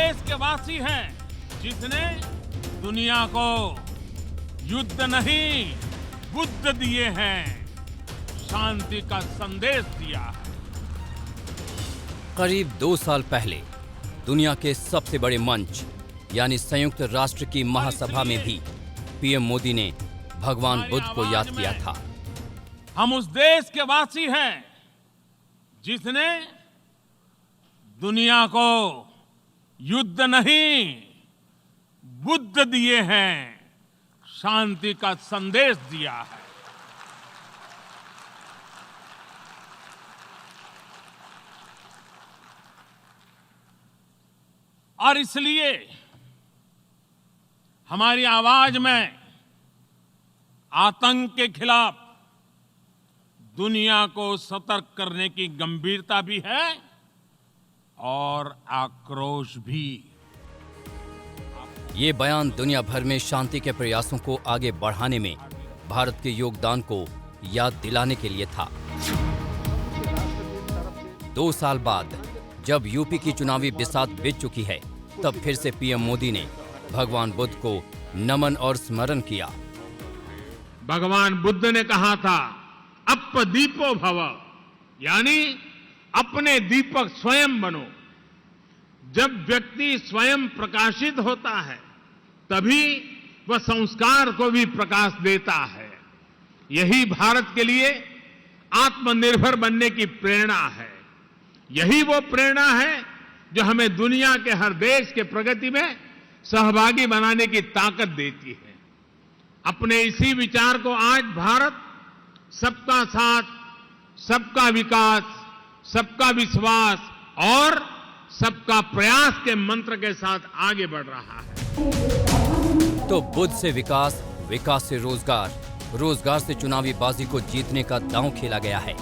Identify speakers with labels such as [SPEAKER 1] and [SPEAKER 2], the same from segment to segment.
[SPEAKER 1] देश के वासी हैं जिसने दुनिया को युद्ध नहीं बुद्ध दिए हैं, शांति का संदेश दिया है।
[SPEAKER 2] करीब 2 साल पहले दुनिया के सबसे बड़े मंच यानी संयुक्त राष्ट्र की महासभा में भी पीएम मोदी ने भगवान बुद्ध को याद किया था।
[SPEAKER 1] हम उस देश के वासी हैं जिसने दुनिया को युद्ध नहीं बुद्ध दिए हैं, शांति का संदेश दिया है। और इसलिए हमारी आवाज में आतंक के खिलाफ दुनिया को सतर्क करने की गंभीरता भी है और आक्रोश भी।
[SPEAKER 2] ये बयान दुनिया भर में शांति के प्रयासों को आगे बढ़ाने में भारत के योगदान को याद दिलाने के लिए था। 2 साल बाद जब यूपी की चुनावी बिसात बीत चुकी है, तब फिर से पीएम मोदी ने भगवान बुद्ध को नमन और स्मरण किया।
[SPEAKER 1] भगवान बुद्ध ने कहा था, अप्पदीपो भव, यानी अपने दीपक स्वयं बनो। जब व्यक्ति स्वयं प्रकाशित होता है तभी वह संस्कार को भी प्रकाश देता है। यही भारत के लिए आत्मनिर्भर बनने की प्रेरणा है। यही वो प्रेरणा है जो हमें दुनिया के हर देश के प्रगति में सहभागी बनाने की ताकत देती है। अपने इसी विचार को आज भारत सबका साथ, सबका विकास, सबका विश्वास और सबका प्रयास के मंत्र के साथ आगे बढ़ रहा है।
[SPEAKER 2] तो बुद्ध से विकास, विकास से रोजगार, रोजगार से चुनावी बाजी को जीतने का दांव खेला गया है।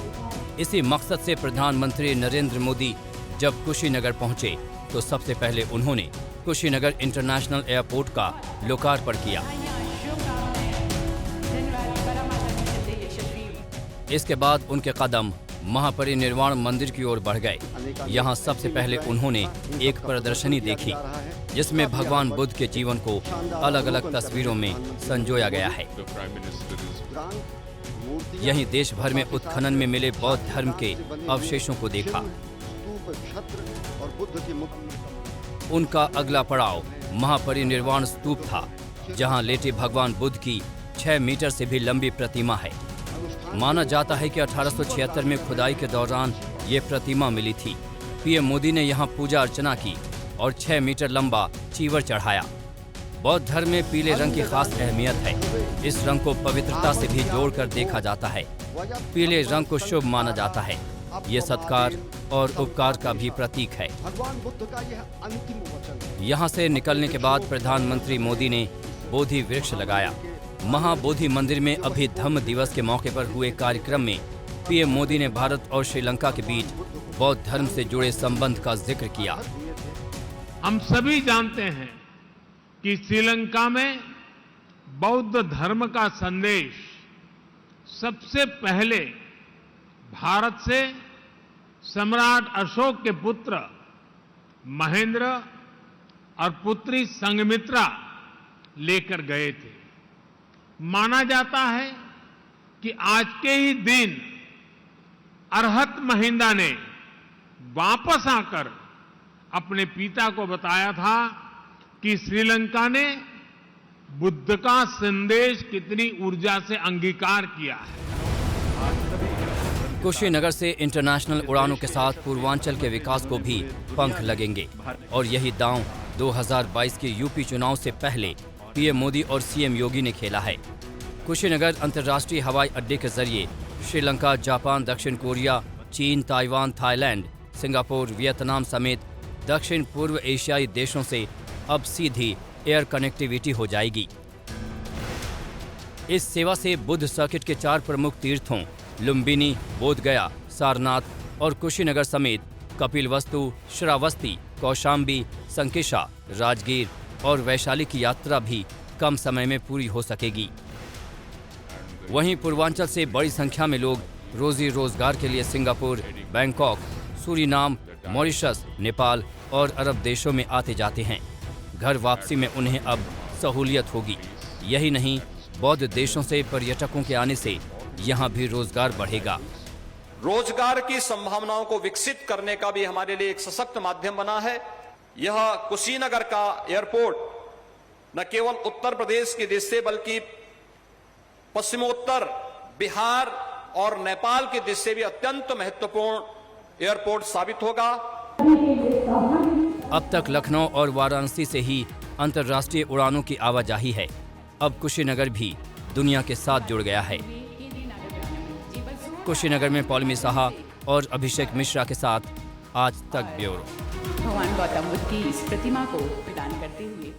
[SPEAKER 2] इसी मकसद से प्रधानमंत्री नरेंद्र मोदी जब कुशीनगर पहुंचे तो सबसे पहले उन्होंने कुशीनगर इंटरनेशनल एयरपोर्ट का लोकार्पण किया। इसके बाद उनके कदम महापरिनिर्वाण मंदिर की ओर बढ़ गए। यहाँ सबसे पहले उन्होंने एक प्रदर्शनी देखी जिसमें भगवान बुद्ध के जीवन को अलग अलग तस्वीरों में संजोया गया है। यहीं देश भर में उत्खनन में मिले बौद्ध धर्म के अवशेषों को देखा। उनका अगला पड़ाव महापरिनिर्वाण स्तूप था, जहां लेटे भगवान बुद्ध की 6 मीटर से भी लंबी प्रतिमा है। माना जाता है कि 1876 में खुदाई के दौरान ये प्रतिमा मिली थी। पीएम मोदी ने यहाँ पूजा अर्चना की और 6 मीटर लंबा चीवर चढ़ाया। बौद्ध धर्म में पीले रंग की खास अहमियत है। इस रंग को पवित्रता से भी जोड़कर देखा जाता है। पीले रंग को शुभ माना जाता है। ये सत्कार और उपकार का भी प्रतीक है। यहाँ से निकलने के बाद प्रधानमंत्री मोदी ने बोधि वृक्ष लगाया। महाबोधि मंदिर में अभी धम्म दिवस के मौके पर हुए कार्यक्रम में पीएम मोदी ने भारत और श्रीलंका के बीच बौद्ध धर्म से जुड़े संबंध का जिक्र किया।
[SPEAKER 1] हम सभी जानते हैं कि श्रीलंका में बौद्ध धर्म का संदेश सबसे पहले भारत से सम्राट अशोक के पुत्र महेंद्र और पुत्री संघमित्रा लेकर गए थे। माना जाता है कि आज के ही दिन अरहत महिंदा ने वापस आकर अपने पिता को बताया था कि श्रीलंका ने बुद्ध का संदेश कितनी ऊर्जा से अंगीकार किया है।
[SPEAKER 2] कुशीनगर से इंटरनेशनल उड़ानों के साथ पूर्वांचल के विकास को भी पंख लगेंगे और यही दांव 2022 के यूपी चुनाव से पहले पीएम मोदी और सीएम योगी ने खेला है। कुशीनगर अंतर्राष्ट्रीय हवाई अड्डे के जरिए श्रीलंका, जापान, दक्षिण कोरिया, चीन, ताइवान, थाईलैंड, सिंगापुर, वियतनाम समेत दक्षिण पूर्व एशियाई देशों से अब सीधी एयर कनेक्टिविटी हो जाएगी। इस सेवा से बुद्ध सर्किट के 4 प्रमुख तीर्थों लुम्बिनी, बोधगया, सारनाथ और कुशीनगर समेत कपिलवस्तु, श्रावस्ती, कौशाम्बी, संकिशा, राजगीर और वैशाली की यात्रा भी कम समय में पूरी हो सकेगी। वहीं पूर्वांचल से बड़ी संख्या में लोग रोजी रोजगार के लिए Singapore, Bangkok, Suriname, Mauritius, Nepal और अरब देशों में आते जाते हैं। घर वापसी में उन्हें अब सहूलियत होगी। यही नहीं, बौद्ध देशों से पर्यटकों के आने से यहाँ भी रोजगार बढ़ेगा।
[SPEAKER 3] रोजगार की संभावनाओं को विकसित करने का भी हमारे लिए एक सशक्त माध्यम बना है। यह कुशीनगर का एयरपोर्ट न केवल उत्तर प्रदेश की दृष्टि से बल्कि पश्चिमोत्तर बिहार और नेपाल की दृष्टि से भी अत्यंत महत्वपूर्ण एयरपोर्ट साबित होगा।
[SPEAKER 2] अब तक लखनऊ और वाराणसी से ही अंतर्राष्ट्रीय उड़ानों की आवाजाही है। अब कुशीनगर भी दुनिया के साथ जुड़ गया है। कुशीनगर में पौलमी साहा और अभिषेक मिश्रा के साथ आज तक ब्यूरो।
[SPEAKER 4] भगवान गौतम बुद्ध की इस प्रतिमा को प्रदान करते हुए